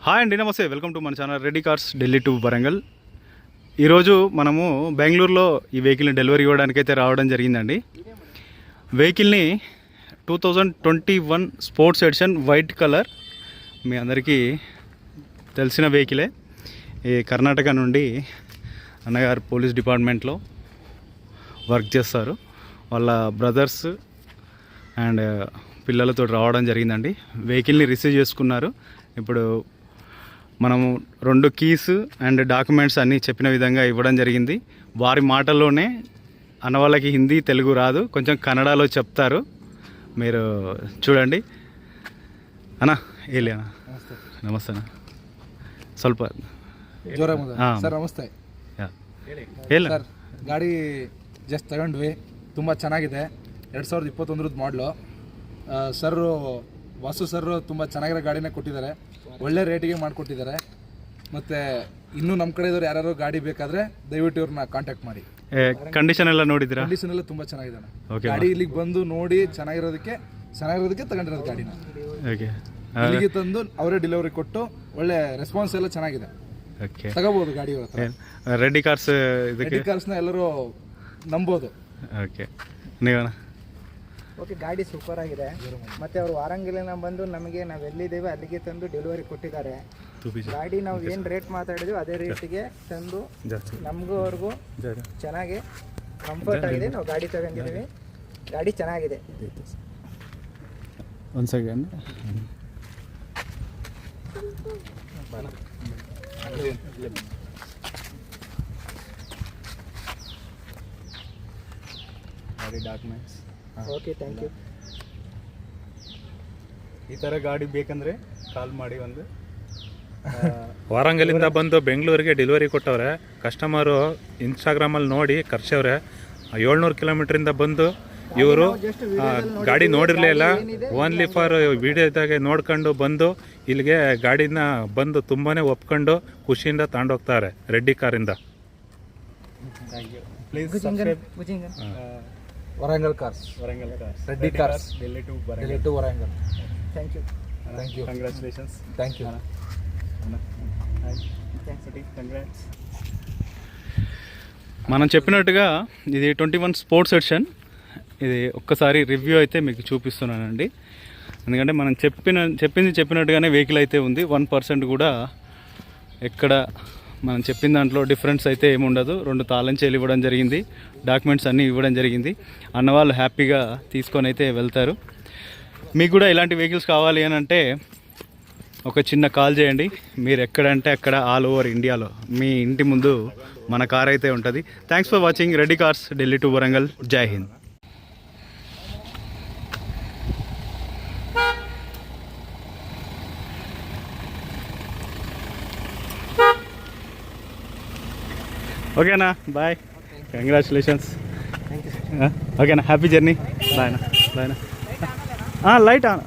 Hi అండి, నమస్తే. Welcome to మన channel Reddy cars Delhi to Warangal. ఈరోజు మనము బెంగళూరులో ఈ వెహికల్ని డెలివరీ ఇవ్వడానికైతే రావడం జరిగిందండి. వెహికల్ని 2021 స్పోర్ట్స్ ఎడిషన్ వైట్ కలర్, మీ అందరికీ తెలిసిన వెహికలే. ఈ కర్ణాటక నుండి అన్నగారు పోలీస్ డిపార్ట్మెంట్లో వర్క్ చేస్తారు. వాళ్ళ బ్రదర్స్ అండ్ పిల్లలతో రావడం జరిగిందండి. వెహికల్ని రిసీవ్ చేసుకున్నారు. ఇప్పుడు మనము 2 కీస్ అండ్ డాక్యుమెంట్స్ అన్నీ చెప్పిన విధంగా ఇవ్వడం జరిగింది. వారి మాటల్లోనే, అన్న వాళ్ళకి హిందీ తెలుగు రాదు, కొంచెం కన్నడలో చెప్తారు. మీరు చూడండి. అన్నా ಹೇಳಿ ಅಣ್ಣ. ನಮಸ್ತೆ ಅಣ್ಣ. ಸ್ವಲ್ಪ ಸರ್ ನಮಸ್ತೆ. ಹೇಳಿ ಸರ್, ಗಾಡಿ ಜಸ್ಟ್ ತಗೊಂಡ್ವಿ, ತುಂಬ ಚೆನ್ನಾಗಿದೆ. 2021 ಮಾಡಲು. ಸರ್ ವಾಸು ಸರ್ ತುಂಬ ಚೆನ್ನಾಗಿರೋ ಗಾಡಿನೇ ಕೊಟ್ಟಿದ್ದಾರೆ, ಒಳ್ಳೆ ರೇಟಿಗೆ ಮಾಡಿಕೊಟ್ಟಿದ್ದಾರೆ. ಮತ್ತು ಇನ್ನೂ ನಮ್ಮ ಕಡೆದವ್ರು ಯಾರು ಗಾಡಿ ಬೇಕಾದರೆ ದಯವಿಟ್ಟು ಇವ್ರನ್ನ ಕಾಂಟ್ಯಾಕ್ಟ್ ಮಾಡಿ. ಕಂಡೀಷನ್ ಎಲ್ಲ ನೋಡಿದ್ದೀರಾ? ಕಂಡೀಷನ್ ಎಲ್ಲ ತುಂಬ ಚೆನ್ನಾಗಿದೆ. ಗಾಡಿ ಇಲ್ಲಿಗೆ ಬಂದು ನೋಡಿ ಚೆನ್ನಾಗಿರೋದಕ್ಕೆ ತಗೊಂಡಿರೋದು ಗಾಡಿನ. ಓಕೆ, ಇಲ್ಲಿಗೆ ತಂದು ಅವರೇ ಡೆಲಿವರಿ ಕೊಟ್ಟು ಒಳ್ಳೆ ರೆಸ್ಪಾನ್ಸ್ ಎಲ್ಲ ಚೆನ್ನಾಗಿದೆ. ಓಕೆ, ತಗೋಬಹುದು ಗಾಡಿ. ರೆಡ್ಡಿ ಕಾರ್ಸ್ ರೆಡ್ಡಿ ಕಾರ್ಸ್ನ ಎಲ್ಲರೂ ನಂಬೋದು. ಓಕೆ, ನೀವಣ್ಣ? ಓಕೆ, ಗಾಡಿ ಸೂಪರ್ ಆಗಿದೆ. ಮತ್ತು ಅವರು ವಾರಂಗಲಿನ ಬಂದು ನಮಗೆ ನಾವು ಎಲ್ಲಿದ್ದೇವೆ ಅಲ್ಲಿಗೆ ತಂದು ಡೆಲಿವರಿ ಕೊಟ್ಟಿದ್ದಾರೆ. ಗಾಡಿ ನಾವು ಏನು ರೇಟ್ ಮಾತಾಡಿದ್ವಿ ಅದೇ ರೇಟಿಗೆ ತಂದು ನಮಗೂ ಅವ್ರಿಗೂ ಚೆನ್ನಾಗಿ ಕಂಫರ್ಟ್ ಆಗಿದೆ. ನಾವು ಗಾಡಿ ತಗೊಂಡಿದ್ದೀವಿ, ಗಾಡಿ ಚೆನ್ನಾಗಿದೆ. ಒಂದು ಸೆಕೆಂಡ್. ಗಾಡಿ ಡಾಕ್ಯುಮೆಂಟ್ಸ್. Okay, thank you. ಈ ಥರ ಗಾಡಿ ಬೇಕಂದರೆ ಕಾಲ್ ಮಾಡಿ. ಒಂದು ವಾರಂಗಲಿಂದ ಬಂದು ಬೆಂಗಳೂರಿಗೆ ಡೆಲಿವರಿ ಕೊಟ್ಟವ್ರೆ. ಕಸ್ಟಮರು ಇನ್ಸ್ಟಾಗ್ರಾಮಲ್ಲಿ ನೋಡಿ ಕರ್ಸವ್ರೆ. 700 ಕಿಲೋಮೀಟ್ರಿಂದ ಬಂದು ಇವರು ಗಾಡಿ ನೋಡಿರಲಿಲ್ಲ, ಓನ್ಲಿ ಫಾರ್ ವಿಡಿಯೋದಾಗೆ ನೋಡ್ಕೊಂಡು ಬಂದು ಇಲ್ಲಿಗೆ ಗಾಡಿನ ಬಂದು ತುಂಬಾ ಒಪ್ಕೊಂಡು ಖುಷಿಯಿಂದ ತಗೊಂಡೋಗ್ತಾರೆ ರೆಡ್ಡಿ ಕಾರಿಂದ. Please Warangal cars, Reddy cars, Delhi to Warangal. Thank you. Congratulations. Thank you. మనం చెప్పినట్టుగా ఇది 21 స్పోర్ట్స్ ఎడిషన్. ఇది ఒక్కసారి రివ్యూ అయితే మీకు చూపిస్తున్నానండి. ఎందుకంటే మనం చెప్పింది చెప్పినట్టుగానే వెహికల్ అయితే ఉంది. 1% కూడా ఎక్కడ మనం చెప్పిన దాంట్లో డిఫరెన్స్ అయితే ఏమి ఉండదు. 2 తాళం చేలు ఇవ్వడం జరిగింది, డాక్యుమెంట్స్ అన్నీ ఇవ్వడం జరిగింది. అన్నవాళ్ళు హ్యాపీగా తీసుకొని అయితే వెళ్తారు. మీకు కూడా ఇలాంటి వెహికల్స్ కావాలి అని అంటే ఒక చిన్న కాల్ చేయండి. మీరు ఎక్కడంటే అక్కడ ఆల్ ఓవర్ ఇండియాలో మీ ఇంటి ముందు మన కార్ అయితే ఉంటుంది. Thanks for watching Reddy cars Delhi to Warangal. జై హింద్. ఓకేనా, బాయ్, కంగ్రాచులేషన్స్. ఓకేనా, హ్యాపీ జర్నీ. బాయ్నా, బాయ్నా. Light on.